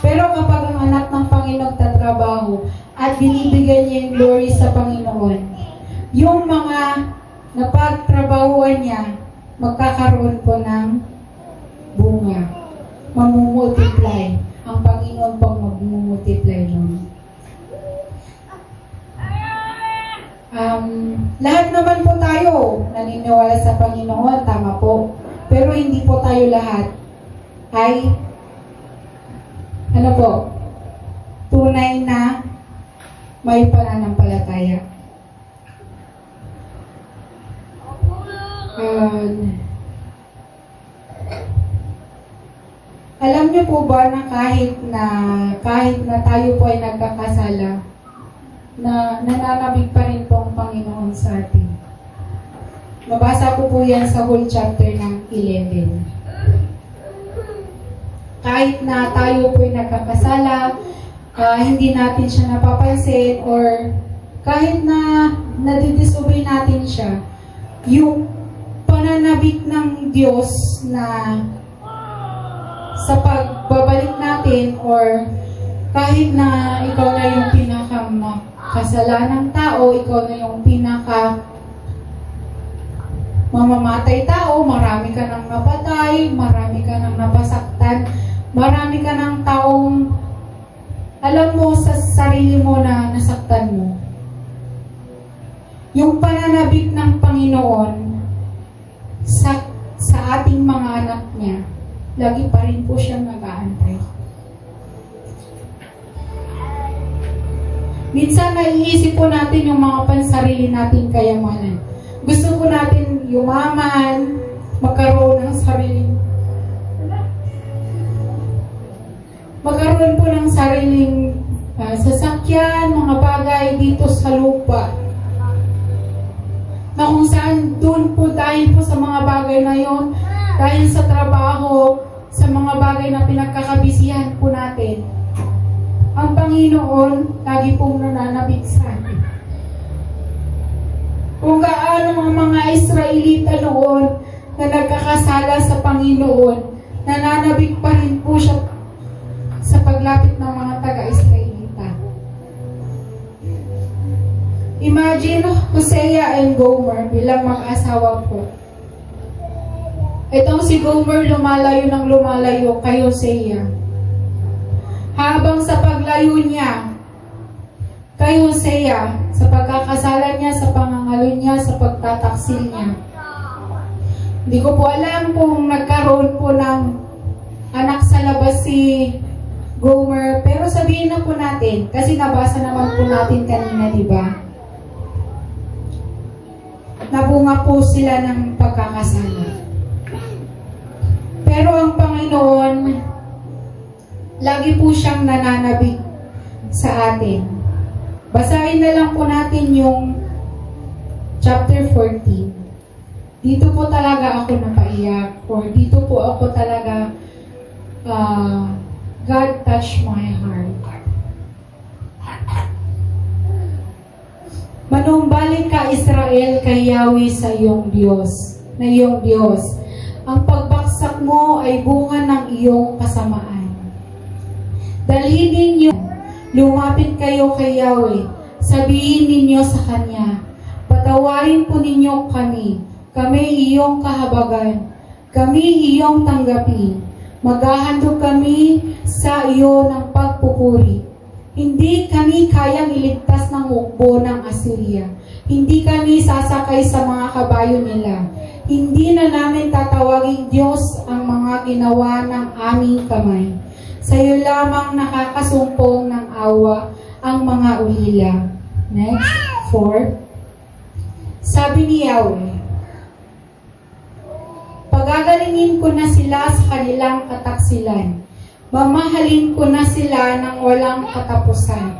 Pero kapag ang anak ng Panginoon trabaho at binibigyan niya yung glory sa Panginoon. Yung mga napagtrabahuan niya, magkakaroon po ng bunga. Mamumultiply. Ang Panginoon pang magmumultiply nun. Lahat naman po tayo naniniwala sa Panginoon, tama po. Pero hindi po tayo lahat ay tunay na may pananampalataya. Alam niyo po ba na kahit na tayo po ay nagkakasala, na nananabig pa rin po ang Panginoon sa atin. Mabasa ko po yan sa whole chapter ng 11. Kahit na tayo po ay nagkakasala, hindi natin siya napapansin, or kahit na nadidisobey natin siya, yung pananabik ng Diyos na sa pagbabalik natin, or kahit na ikaw na yung pinakasalanang tao, ikaw na yung mamamatay tao, marami ka nang napatay, marami ka nang napasaktan, marami ka nang taong alam mo sa sarili mo na nasaktan mo. Yung pananabik ng Panginoon sa ating mga anak niya, lagi pa rin po siyang nag-aantay. Minsan naiisip po natin yung mga pansarili natin kayamanan. Gusto po natin yumaman, magkaroon po ng sariling sasakyan, mga bagay dito sa lupa. Na kung saan doon po dahil po sa mga bagay na yon, dahil sa trabaho, sa mga bagay na pinagkakabisihan po natin, ang Panginoon lagi pong nananabik sa atin. Kung gaano ang mga Israelita noon na nagkakasala sa Panginoon, nananabik pa rin po siya sa paglapit ng mga taga-Israelita. Imagine Hosea and Gomer bilang mag-asawa po. Itong si Gomer lumalayo ng lumalayo kay Hosea. Habang sa paglayo niya kay Hosea, sa pagkakasala niya, sa pangangalo niya, sa pagtataksil niya. Hindi ko po alam kung nagkaroon po ng anak sa labas si Gomer, pero sabihin na po natin, kasi nabasa naman po natin kanina, di ba? Nabunga po sila ng pagkakasala. Pero ang Panginoon, lagi po siyang nananabik sa atin. Basahin na lang po natin yung chapter 14. Dito po talaga ako napaiyak, or dito po ako talaga God touched my heart. Manumbalik ka, Israel, kay Yahweh sa iyong Diyos, na iyong Diyos. Ang pagbaksak mo ay bunga ng iyong kasamaan. Dalhin ninyo, lumapit kayo kay Yahweh, sabihin ninyo sa Kanya, patawarin po ninyo kami iyong kahabagan, kami iyong tanggapin, maghahandog kami sa iyo ng pagpupuri. Hindi kami kayang iligtas ng hukbo ng Assyria. Hindi kami sasakay sa mga kabayo nila. Hindi na namin tatawaging Diyos ang mga ginawa ng aming kamay. Sa iyo lamang nakakasumpong ng awa ang mga ulila. Next, 4. Sabi ni Yahweh, pagagalingin ko na sila sa kanilang kataksilan. Mamahalin ko na sila ng walang katapusan.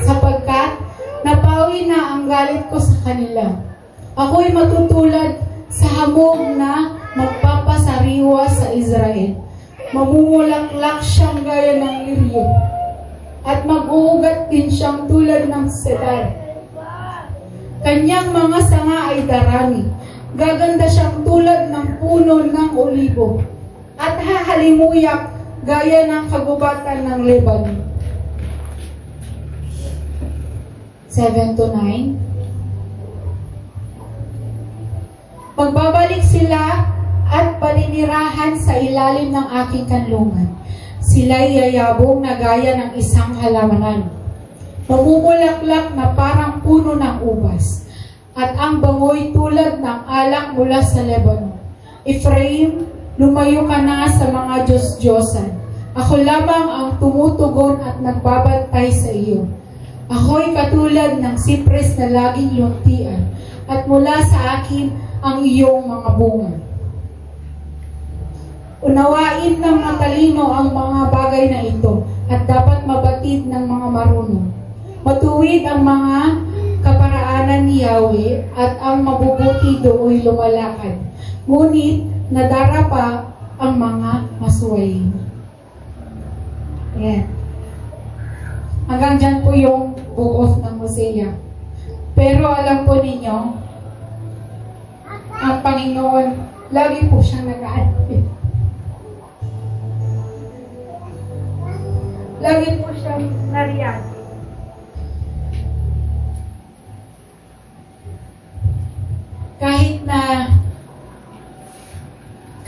Sapagkat napawi na ang galit ko sa kanila. Ako'y matutulad sa hamog na magpapasariwa sa Israel. Mamumulaklak siyang gaya ng liryo. At mag-uugat din siyang tulad ng sedar. Kanyang mga sanga ay darami. Gaganda siyang tulad ng puno ng olibo. At hahalimuyak gaya ng kagubatan ng Lebanon. 7 to 9. Magbabalik sila at paninirahan sa ilalim ng aking kanlungan. Sila'y yayabong na gaya ng isang halamanan. Mamumulaklak na parang puno ng ubas. At ang bangoy tulad ng alak mula sa Lebanon. Ephraim, lumayo ka na sa mga Diyos-Diyosan. Ako lamang ang tumutugon at nagbabantay sa iyo. Ako'y katulad ng sipres na laging luntian, at mula sa akin ang iyong mga bunga. Unawain ng matalino ang mga bagay na ito, at dapat mabatid ng mga marunong. Matuwid ang mga kaparaanan ni Yahweh, at ang mabubuti dooy lumalakad. Ngunit nadarapa ang mga masuwayin. Ayan. Hanggang dyan po yung Book of ng Hosea. Pero alam po ninyo, ang Panginoon, lagi po siyang nag-aalipin. Lagi po siyang nariyan.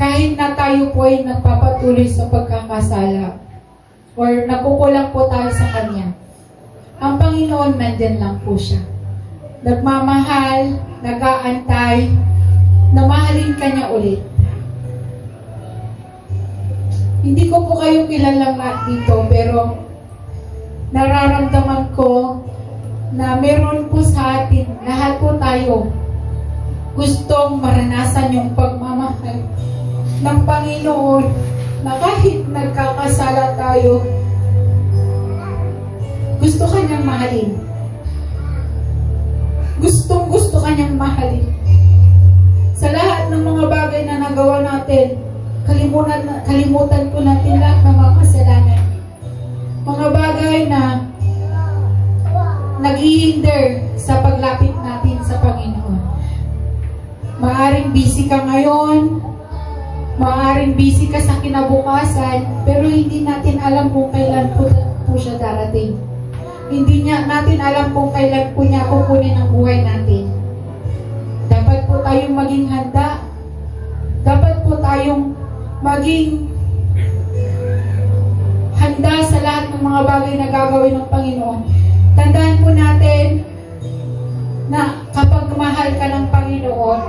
Kahit na tayo po ay nagpapatuloy sa pagkakasala or nagkukulang po tayo sa Kanya, ang Panginoon nandyan lang po siya. Nagmamahal, nag-aantay, na mahalin ka niya ulit. Hindi ko po kayo kilalang lahat dito, pero nararamdaman ko na meron po sa atin, lahat po tayo, gustong maranasan yung pagmamahal ng Panginoon na kahit nagkakasala tayo, gusto kanyang mahalin. Gusto kanyang mahalin. Sa lahat ng mga bagay na nagawa natin, kalimutan po natin lahat ng mga kasalanan. Mga bagay na nag-i-hinder sa paglapit natin sa Panginoon. Maaring busy ka ngayon, maaring busy ka sa kinabukasan, pero hindi natin alam kung kailan po siya darating. Hindi natin alam kung kailan po niya kukunin ang buhay natin. Dapat po tayong maging handa. Dapat po tayong maging handa sa lahat ng mga bagay na gagawin ng Panginoon. Tandaan po natin na kapag mahal ka ng Panginoon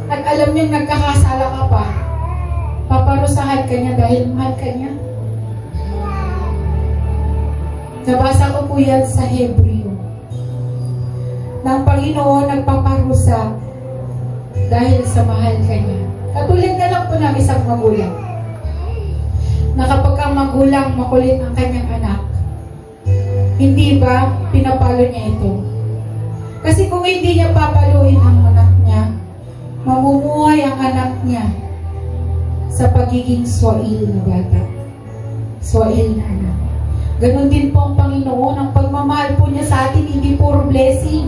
at alam niyang nagkakasala ka pa, paparusahan ka niya dahil mahal ka niya. Nabasa ko po yan sa Hebreo. Ng Panginoon nagpaparusa dahil sa mahal ka niya. Katulad na lang po ng isang magulang. Na kapag ang magulang makulit ang kanyang anak, hindi ba pinapalo niya ito? Kasi kung hindi niya papaluin ang anak niya, mamumuhay ang anak niya sa pagiging swail na bata. Swail na anak. Ganon din po ang Panginoon. Ang pagmamahal po niya sa atin, hindi puro blessing.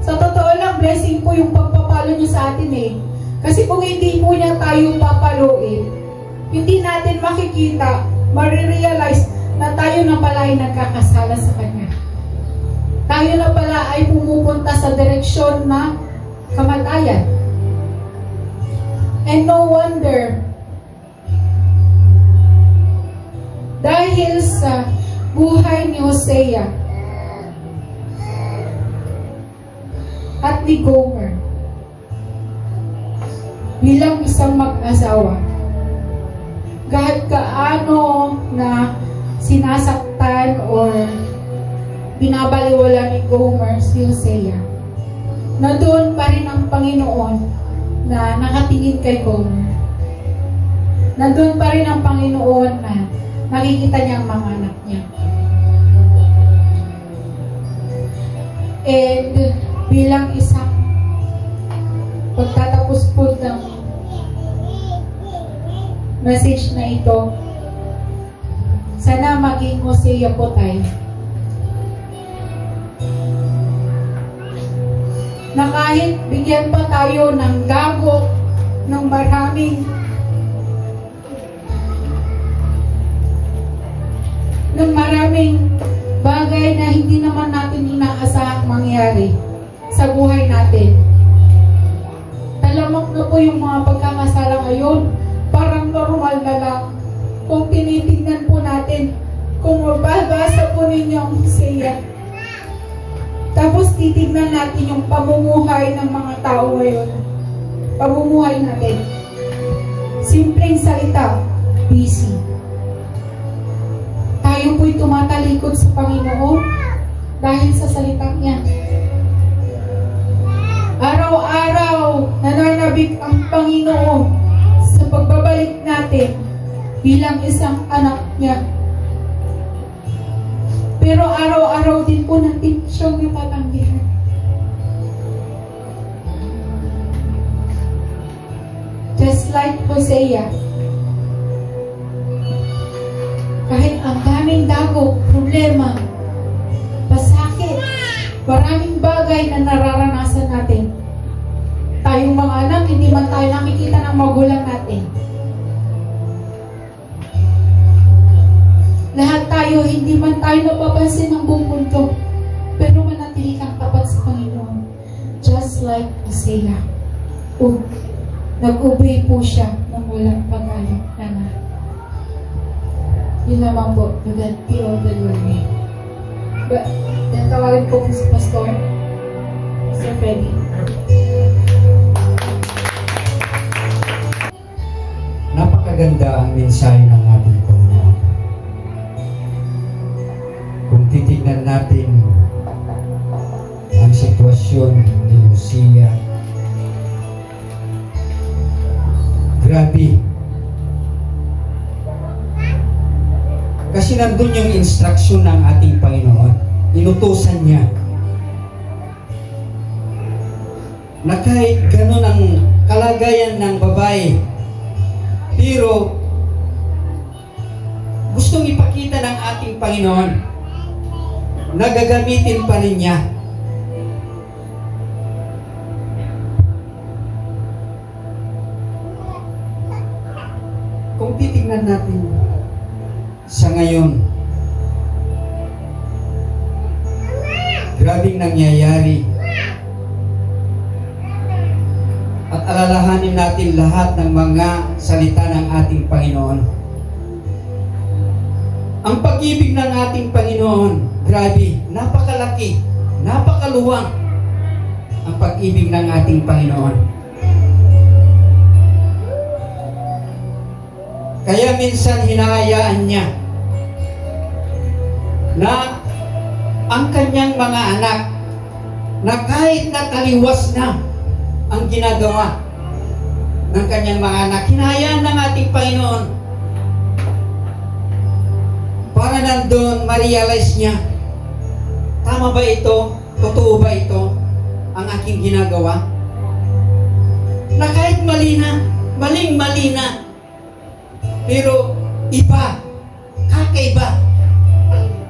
Sa totoo lang, blessing po yung pagpapalo niya sa atin eh. Kasi kung hindi po niya tayo papaluin, hindi natin makikita, marirealize na tayo na pala ay nagkakasala sa Kanya. Tayo na pala ay pumupunta sa direksyon na kamatayan. And no wonder, dahil sa buhay ni Hosea at ni Gomer bilang isang mag-asawa, kahit kaano na sinasaktan or binabaliwala ni Gomer si Hosea, na doon pa rin ang Panginoon na nakatingin kay Gomer. Na doon pa rin ang Panginoon na nakikita niya ang mga anak niya. And bilang isang pagtatapos po ng message na ito, sana maging Hosea po tayo. Na kahit bigyan pa tayo ng dagok ng maraming maraming bagay na hindi naman natin inaasahang mangyari sa buhay natin. Talamak na po yung mga pagkakasala ngayon. Parang normal na lang. Kung tinitignan po natin, kung mababasa po ninyo ang Hosea, tapos titignan natin yung pamumuhay ng mga tao ngayon. Pamumuhay natin. Simpleng salita, busy. Tayo po'y tumatalikod sa Panginoon dahil sa salita niya. Araw-araw nananabik ang Panginoon sa pagbabalik natin bilang isang anak niya. Pero araw-araw din po natin siyang natatanggihan. Just like Hosea, kahit ang daming dagok, problema, pasakit, maraming bagay na nararanasan natin. Tayong mga anak, hindi man tayo nakikita ng magulang natin. Lahat tayo, hindi man tayo napapansin ng buong mundo, pero manatili kang tapat sa Panginoon. Just like Hosea. Nag-obey po siya ng walang pag-alala. Yun lamang po, to God be all the glory. But, tawagin po si Pastor, Mr. Freddy. Napakaganda ang mensahe ng ating Panginoon. Kung titignan natin ang sitwasyon ni Hosea, grabe. Kasi nandun yung instruction ng ating Panginoon. Inutusan niya na kahit ganun ang kalagayan ng babae, pero gustong ipakita ng ating Panginoon na gagamitin pa rin niya. Kung titignan natin sa ngayon, grabing nangyayari. At alalahanin natin lahat ng mga salita ng ating Panginoon. Ang pag-ibig ng ating Panginoon, grabe, napakalaki, napakaluwang ang pag-ibig ng ating Panginoon. Kaya minsan hinahayaan niya na ang kanyang mga anak na kahit nakaliwas na ang ginagawa ng kanyang mga anak, hinahayaan ng ating Panginoon para nandun ma-realize niya, tama ba ito? Totoo ba ito ang aking ginagawa? Na kahit mali na, maling-mali na, pero iba, kakaiba.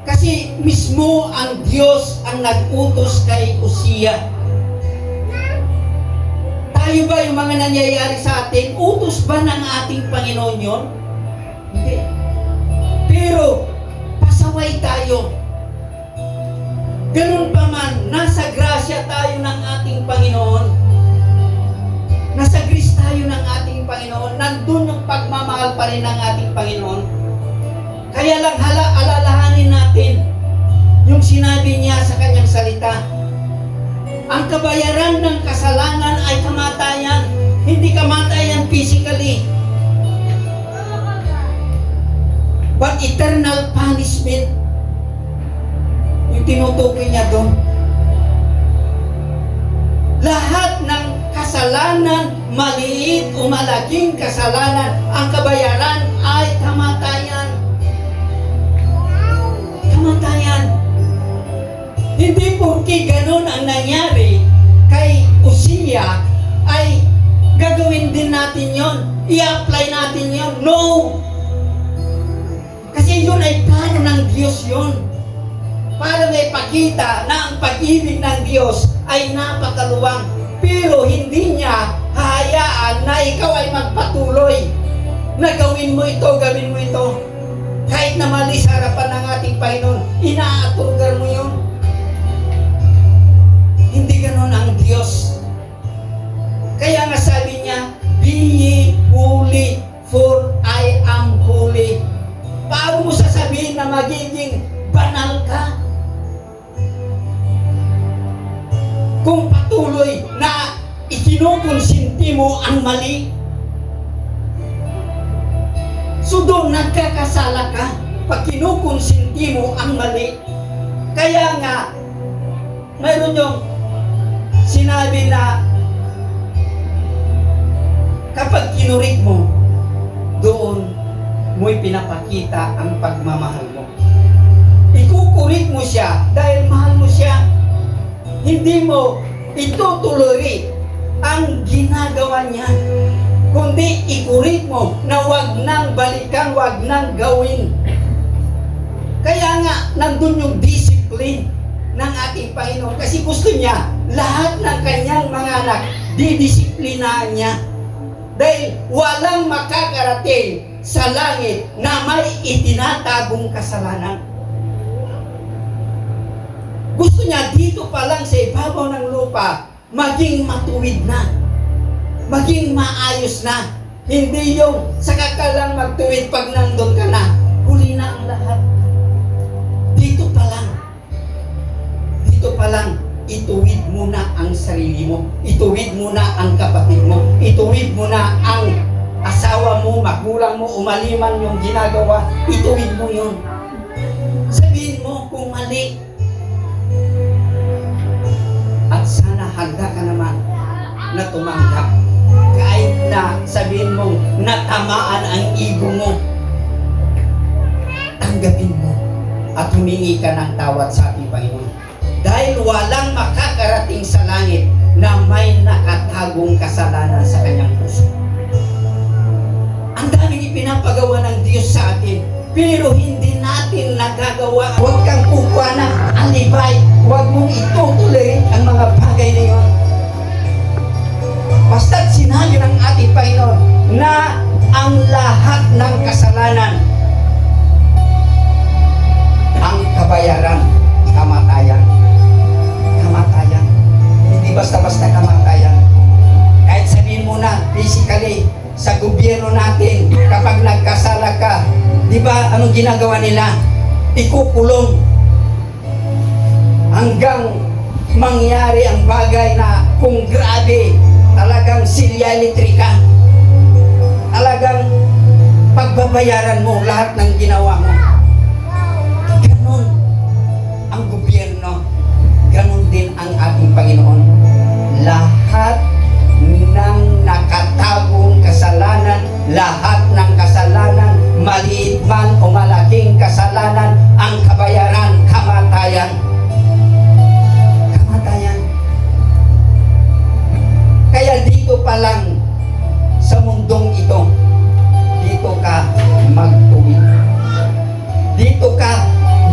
Kasi mismo ang Diyos ang nag-utos kay Hosea. Tayo ba yung mga nangyayari sa atin? Utos ba ng ating Panginoon yun? Hindi. Pero, pasaway tayo. Ganun pa man, nasa grasya tayo ng ating Panginoon. Nasa grace tayo ng ating Panginoon. Nandun yung pagmamahal pa rin ng ating Panginoon. Kaya lang alalahanin natin yung sinabi niya sa kanyang salita. Ang kabayaran ng kasalanan ay kamatayan. Hindi kamatayan physically, but eternal punishment. Yung tinutukoy niya doon. Lahat ng kasalanan, maliit o malaking kasalanan, ang kabayaran ay kamatayan. Kamatayan. Hindi porke ganun ang nangyari kay Hosea ay gagawin din natin yon, i-apply natin yon. No! Kasi yun ay plano ng Diyos yun. Para may pakita na ang pag-ibig ng Diyos ay napakaluwang. Pero hindi niya hahayaan na ikaw ay magpatuloy na gawin mo ito, gawin mo ito. Kahit na mali sa harapan ng ating Panginoon, inaatulgar mo yun. Hindi ganon ang Diyos. Kaya nga sabi niya, be ye holy, for I am holy. Paano mo sasabihin na magiging banal ka? Kung patuloy na ikinukonsinti mo ang mali. So doon nagkakasala ka pag kinukonsinti mo ang mali. Kaya nga, mayroon yung sinabi na kapag kinurik mo, doon mo'y pinapakita ang pagmamahal mo. Ikukurik mo siya dahil mahal mo siya. Hindi mo itutuloy ang ginagawa niya, kundi ikurit mo na wag nang balikan, wag nang gawin. Kaya nga, nandun yung discipline ng ating Panginoon kasi gusto niya lahat ng kanyang mga anak didisiplinahan niya. Dahil walang makakarating sa langit na may itinatagong kasalanan. Gusto niya dito pa lang sa ibabaw ng lupa, maging matuwid na, maging maayos na. Hindi yung saka ka lang magtuwid pag nandun ka na, huli na ang lahat. Dito pa lang, ituwid mo na ang sarili mo, ituwid mo na ang kapatid mo, ituwid mo na ang asawa mo, magulang mo, umaliman yung ginagawa, ituwid mo yun. Sabihin mo kung mali. At sana handa ka naman na tumanggap. Kahit na sabihin mong natamaan ang ego mo, tanggapin mo at humingi ka ng tawad sa ating Panginoon. Dahil walang makakarating sa langit na may nakatagong kasalanan sa kanyang puso. Ang daming ipinapagawa ng Diyos sa atin, pero hindi natin nagagawa. Huwag kang kukuha ng alibay. Huwag mong itutuloy ang mga bagay na yun. Basta't sinabi ng ating Panginoon na ang lahat ng kasalanan, ang kabayaran, kamatayan. Kamatayan. Hindi basta-basta kamatayan. Kahit sabihin mo na, basically, sa gobyerno natin, kapag nagkasala ka, di ba anong ginagawa nila? Ikukulong hanggang mangyari ang bagay na kung grabe, talagang seriality ka, talagang pagbabayaran mo lahat ng ginawa mo. Ganon ang gobyerno, ganon din ang ating Panginoon. Lahat ng nakatagong kasalanan, lahat ng kasalanan, maliit man o malaking kasalanan, ang kabayaran, kamatayan. Kamatayan. Kaya dito pa lang sa mundong ito, dito ka magtuwid. Dito ka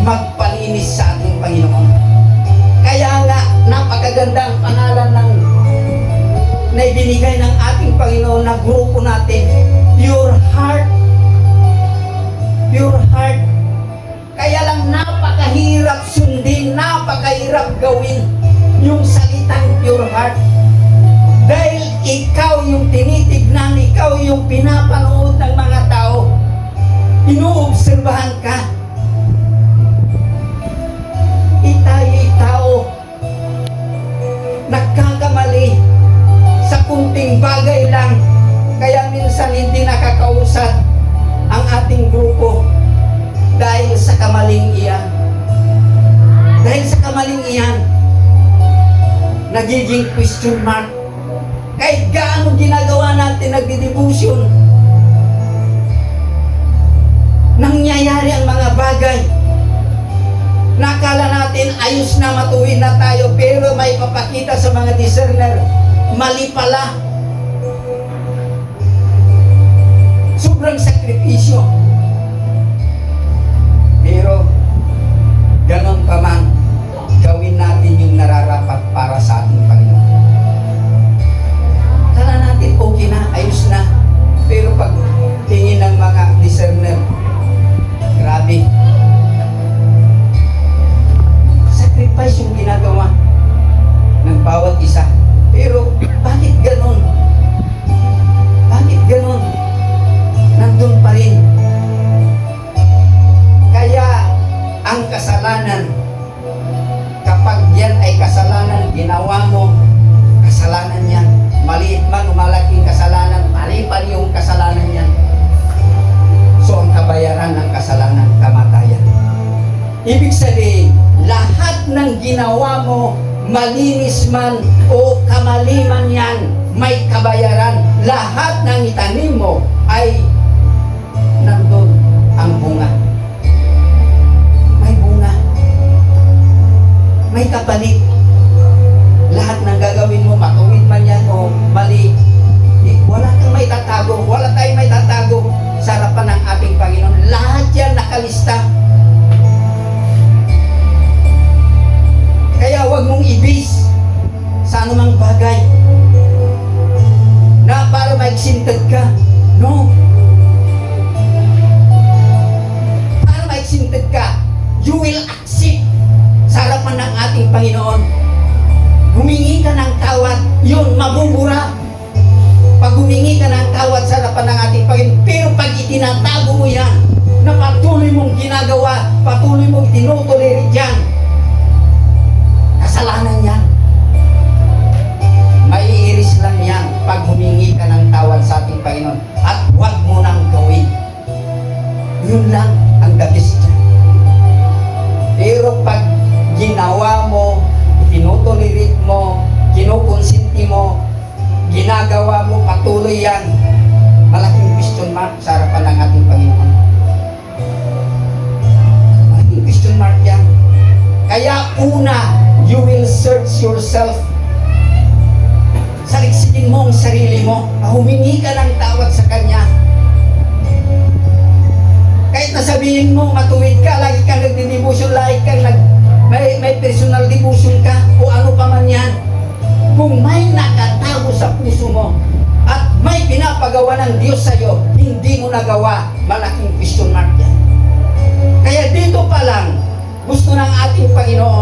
magpalinis sa ating Panginoon. Kaya nga, napakagandang pangalan ng na ibinigay ng ating Panginoon na grupo natin, pure heart. Pure heart. Kaya lang napakahirap sundin, napakahirap gawin yung salitang pure heart. Dahil ikaw yung tinitignan, ikaw yung pinapanood ng mga tao. Inuobserbahan ka. Tayo, nagkakamali sa kunting bagay lang, kaya minsan hindi nakakausad ang ating grupo dahil sa kamaling iyan. Dahil sa kamaling iyan, nagiging question mark. Kahit gaano ginagawa natin, nagdidebusyon, nangyayari ang mga bagay. Nakala natin ayos na, matuwid na tayo, pero may papakita sa mga discerner, mali pala. Sobrang sakripisyo. Pero, ganon pa man, gawin natin yung nararapat para sa ating Panginoon. Kala natin okay na, ayos na. Pero pag tingin ng mga discerner, grabe sacrifice yung ginagawa ng bawat isa. Pero bakit ganon? Bakit ganon? Nandun pa rin. Kaya ang kasalanan, kapag yan ay kasalanan, ginawa mo, kasalanan yan. Maliit man o malaking kasalanan, pari-pari yung kasalanan yan. So ang kabayaran ng kasalanan, kamatayan. Ibig sabihin, lahat ng ginawa mo, malinis man o kamaliman yan, may kabayaran. Lahat ng itanim mo ay nandun ang bunga. May bunga. May kapalit. Lahat ng gagawin mo, matuwid man yan o mali, wala kang may tatago. Wala tayong may tatago sa harapan ng ating Panginoon. Lahat yan nakalista. Kaya huwag mong ibis sa anumang bagay na para maiksinted ka. No. Para maiksinted ka, you will accept sa harapan ng ating Panginoon. Humingi ka ng tawad, yun, mabubura. Pag humingi ka ng tawad sa harapan ng ating Panginoon, pero pag itinatago mo yan, na patuloy mong ginagawa, patuloy mong tinutuloy yan, kasalanan yan. Maiiris lang yan pag humingi ka ng tawad sa ating Panginoon. At huwag mo nang gawin. Yun lang ang the best dyan. Pero pag ginawa mo, tinutulirit mo, kinukonsinti mo, ginagawa mo, patuloy yan, malaking question mark sa harapan ng ating Panginoon. Malaking question mark yan. Kaya una, you will search yourself. Saliksikin mo ang sarili mo. Humingi ka ng tawad sa Kanya. Kahit nasabihin mo, matuwid ka, lagi kang nagdi-devotion, lagi kang may personal devotion ka, o ano pa man yan. Kung may nakatago sa puso mo, at may pinapagawa ng Diyos sa'yo, hindi mo nagawa, malaking question mark yan. Kaya dito pa lang, gusto ng ating Panginoon